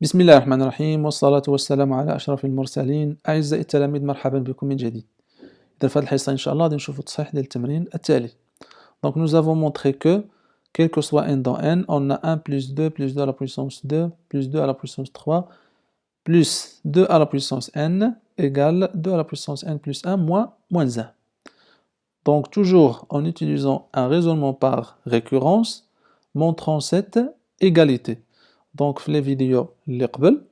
بسم الله الرحمن الرحيم والصلاة والسلام على أشرف المرسلين أعزائي التلاميذ مرحبا بكم من جديد. إذا في هذه الحصة إن شاء الله غادي نشوفوا التصحيح ديال التمرين التالي. Donc nous avons montré que quel que soit n dans n, on a 1 plus 2 plus 2 à la puissance 2 plus 2 à la puissance 3 plus 2 à la puissance n égale 2 à la puissance n plus 1 moins 1. Donc toujours en utilisant un raisonnement par récurrence montrant cette égalité. Donc في les vidéos اللي قبل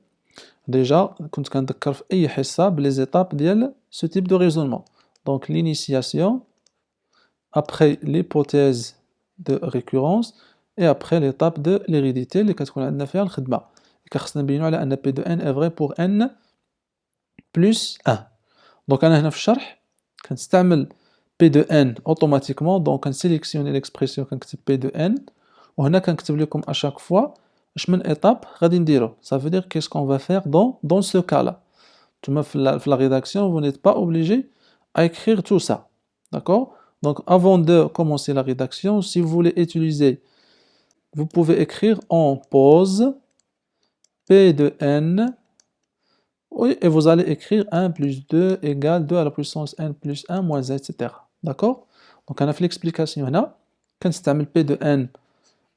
déjà كنت كنذكر في أي حصة بلي étapes ديال ce type de raisonnement. Donc l'initiation, après l'hypothèse de récurrence et après l'étape de l'hérédité اللي كتكون عندنا فيها الخدمة. كخصنا نبينو على أن P de n est vrai pour n plus 1. Donc أنا هنا في الشرح كنستعمل P de n automatiquement, donc كنسيليكسيوني l'expression كنكتب P de n وهنا كنكتب لكم à chaque fois اش من étape غادي نديرو. Ça veut dire qu'est-ce qu'on va faire dans ce cas-là. نتوما في la rédaction vous n'êtes pas obligé à écrire tout ça. D'accord? Donc avant de commencer la rédaction, si vous voulez utiliser, vous pouvez écrire en pause P de n, oui, et vous allez écrire 1 plus 2 égale 2 à la puissance n plus 1 moins 1, etc. D'accord? Donc on a fait l'explication هنا كنستعمل P de n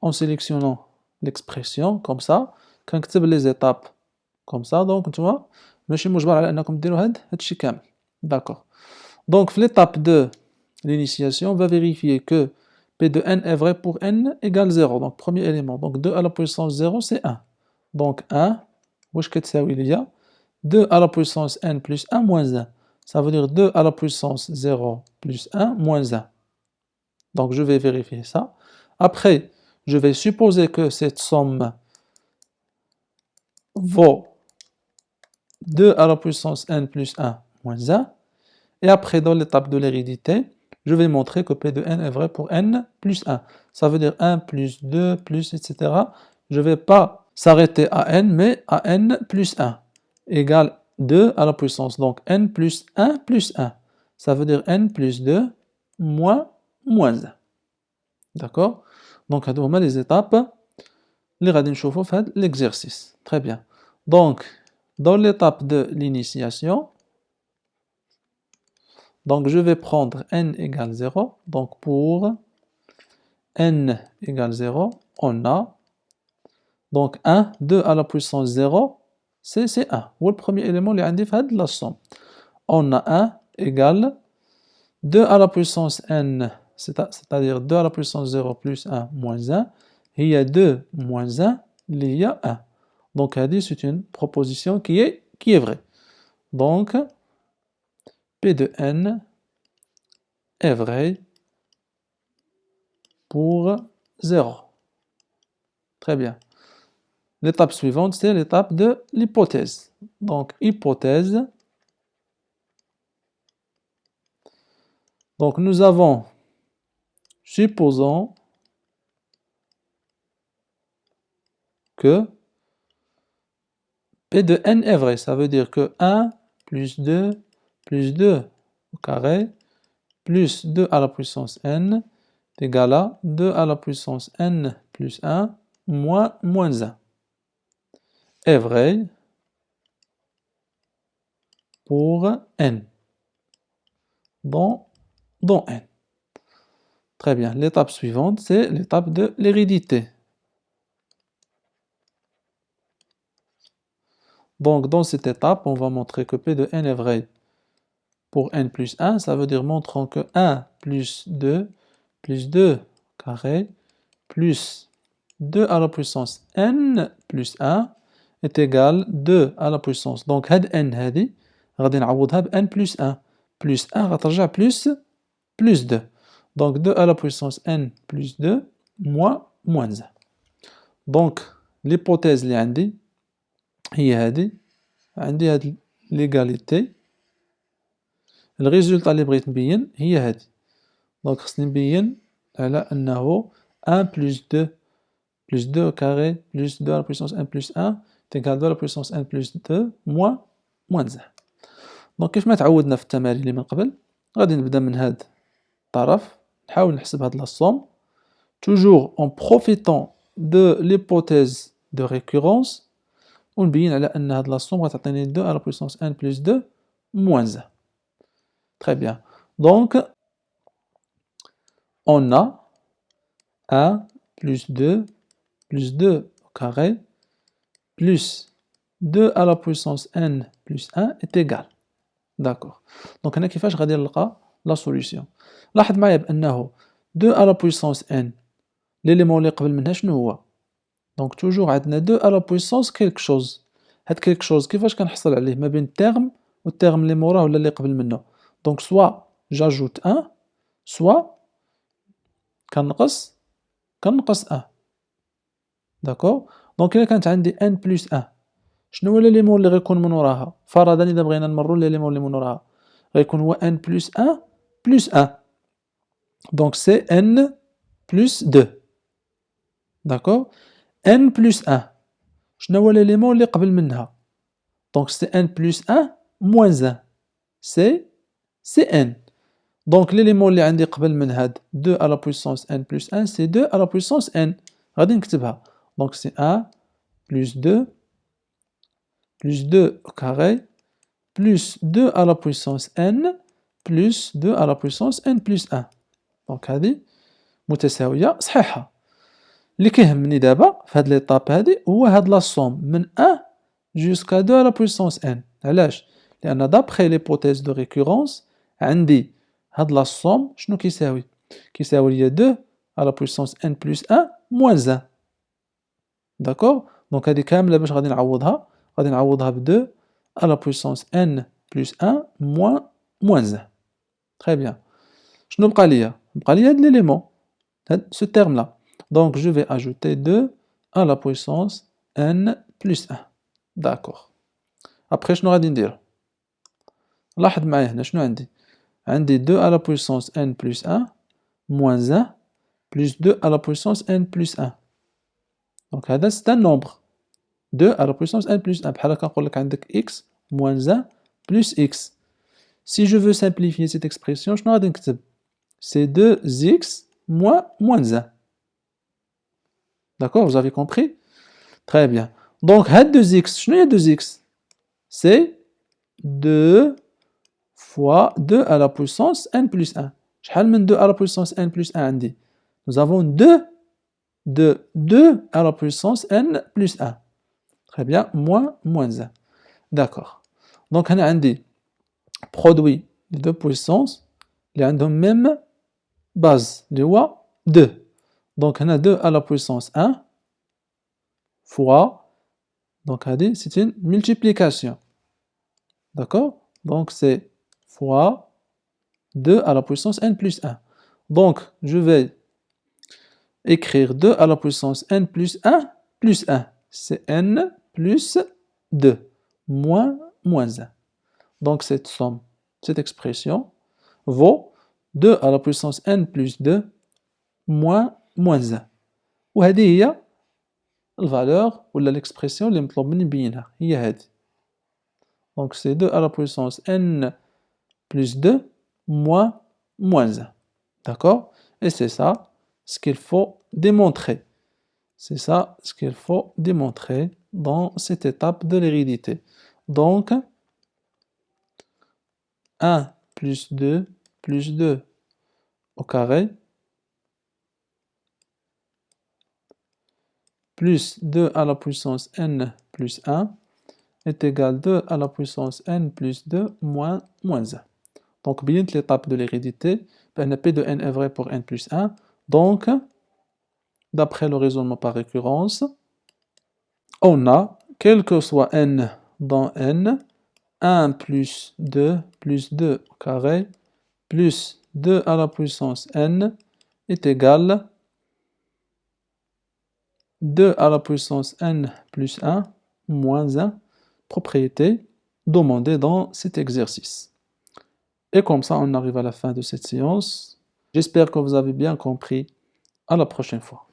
en sélectionnant l'expression comme ça كنكتب les étapes comme ça. donc نتوما ماشي مجبر على انكم ديروا هادشي كامل. D'accord. Donc l'étape de l'initiation va vérifier que P de n est vrai pour n égale 0. Donc premier élément, donc 2 à la puissance 0 c'est 1. Donc 1 واش كتساوي ليا 2 à la puissance n plus 1 moins 1. Ça veut dire 2 à la puissance 0 plus 1 moins 1. Donc je vais vérifier ça. Après, je vais supposer que cette somme vaut 2 à la puissance n plus 1 moins 1. Et après, dans l'étape de l'hérédité, je vais montrer que P de n est vrai pour n plus 1. Ça veut dire 1 plus 2 plus, etc. Je ne vais pas s'arrêter à n, mais à n plus 1 égale 2 à la puissance. Donc n plus 1 plus 1. Ça veut dire n plus 2 moins 1. D'accord? Donc, هادو هما les étapes اللي غادي نشوفو في هاد l'exercice. Très bien. Donc, dans l'étape de l'initiation, donc je vais prendre n égale 0. Donc pour n égale 0, on a donc 1, 2 à la puissance 0, c'est 1. Ou le premier élément اللي عندي في هاد la somme. On a 1 égale 2 à la puissance n, c'est-à-dire 2 à la puissance 0 plus 1 moins 1. Il y a 2 moins 1, il y a 1. Donc, c'est une proposition qui est vraie. Donc, P de n est vrai pour 0. Très bien. L'étape suivante, c'est l'étape de l'hypothèse. Donc, hypothèse. Donc, nous avons, supposons que P de n est vrai. Ça veut dire que 1 plus 2 au carré plus 2 à la puissance n est égal à 2 à la puissance n plus 1 moins 1 est vrai pour n dans n. Très bien. L'étape suivante, c'est l'étape de l'hérédité. Donc, dans cette étape, on va montrer que P de n est vrai pour n plus 1. Ça veut dire montrant que 1 plus 2 carré plus 2 à la puissance n plus 1 est égal 2 à la puissance. Donc, هاد n هادي غادي نعوضها ب n plus 1. Plus 1 غترجع plus 2. Donc 2 à la puissance n plus 2 moins 1. Donc l'hypothèse اللي عندي هي هادي. عندي هاد l'égalité. الريزولتا اللي بغيت نبين هي هادي. Donc خصني نبين على أنه 1 plus 2 au carré plus 2 à la puissance n plus 1 est égal à 2 à la puissance n plus 2 moins 1. Donc كيف ما تعودنا في التمارين اللي من قبل غادي نبدا من هاد الطرف نحاول نحسب هاد لا somme toujours en profitant de l'hypothèse de récurrence ونبين على أن هاد لا somme غتعطيني 2 à la puissance n plus 2 moins 1. Très bien. Donc, on a 1 plus 2 au carré plus 2 à la puissance n plus 1 est égal. D'accord. Donc هنا كيفاش غادي نلقى لا سوليسيون؟ لاحظ معايا بأنه 2 à la puissance n l'élément اللي قبل منها شنو هو؟ دونك توجور عندنا 2 à la puissance quelque chose. هاد quelque chose كيفاش كنحصل عليه ما بين التيرم والتيرم اللي موراه ولا اللي قبل منه؟ دونك سوا j'ajoute 1 سوا كنقص 1. داكور؟ دونك إلا كانت عندي n plus 1 شنو هو ليليمون اللي غيكون من وراها؟ فرضا إذا بغينا نمرو ليليمون اللي من وراها غيكون هو n plus 1 plus 1. دونك سي n plus 2. داكور؟ n plus 1 شنو هو ليليمون اللي قبل منها؟ دونك سي n plus 1 moins 1. سي n. دونك ليليمون اللي عندي قبل من هاد 2 à la puissance n plus 1 سي 2 à la puissance n. غادي نكتبها. دونك سي 1 plus 2 au carré plus 2 à la puissance n plus 2 à la puissance n plus 1. دونك هذه متساوية صحيحة. اللي كيهمني دابا في هاد ليطاب هادي هو هاد لا somme من 1 jusqu'à 2 à la puissance n. علاش؟ لأن d'après l'hypothèse de récurrence عندي هاد لا somme شنو كيساوي؟ كيساوي ليا 2 à la puissance n plus 1 moins 1. داكور؟ دونك هادي كاملة باش غادي نعوضها؟ غادي نعوضها ب 2 à la puissance n plus 1 moins 1. Très bien. شنو بقى ليا؟ بقى ليا هاد ليليمون هاد ce terme là. Donc je vais ajouter 2 à la puissance n plus 1. D'accord. Après شنو غادي ندير؟ لاحظ معايا هنا شنو عندي؟ عندي 2 à la puissance n plus 1 moins 1 plus 2 à la puissance n plus 1. Donc هذا c'est un nombre. 2 à la puissance n plus 1 بحال هكا نقول لك عندك x moins 1 plus x. Si je veux simplifier cette expression شنو غادي نكتب؟ C'est 2x moins 1. D'accord, vous avez compris? Très bien. Donc, هاد 2x, شنو هي 2x? C'est 2 fois 2 à la puissance n plus 1. شحال من 2 à la puissance n plus 1 عندي؟ Nous avons 2 à la puissance n plus 1. Très bien, moins 1. D'accord. Donc, هنا عندي produit de deux puissances اللي عندهم même base اللي هو 2. Donc, هنا 2 à la puissance 1 fois, donc c'est une multiplication. D'accord? Donc, c'est fois 2 à la puissance n plus 1. Donc, je vais écrire 2 à la puissance n plus 1 plus 1. C'est n plus 2 moins 1. Donc, cette somme, cette expression vaut 2 à la puissance n plus 2 moins 1. وهذه هي الفالور ولا l'expression اللي مطلوب مني نبينها هي هذه. Donc c'est 2 à la puissance n plus 2 moins 1. D'accord? Et c'est ça ce qu'il faut démontrer. C'est ça ce qu'il faut démontrer dans cette étape de l'hérédité. Donc 1 plus 2 au carré plus 2 à la puissance n plus 1 est égal à 2 à la puissance n plus 2 moins 1. Donc, bien l'étape de l'hérédité, P de n est vrai pour n plus 1. Donc, d'après le raisonnement par récurrence, on a, quel que soit n dans n, 1 plus 2 au carré plus 2 à la puissance n est égal à 2 à la puissance n plus 1 moins 1, propriété demandée dans cet exercice. Et comme ça, on arrive à la fin de cette séance. J'espère que vous avez bien compris. À la prochaine fois.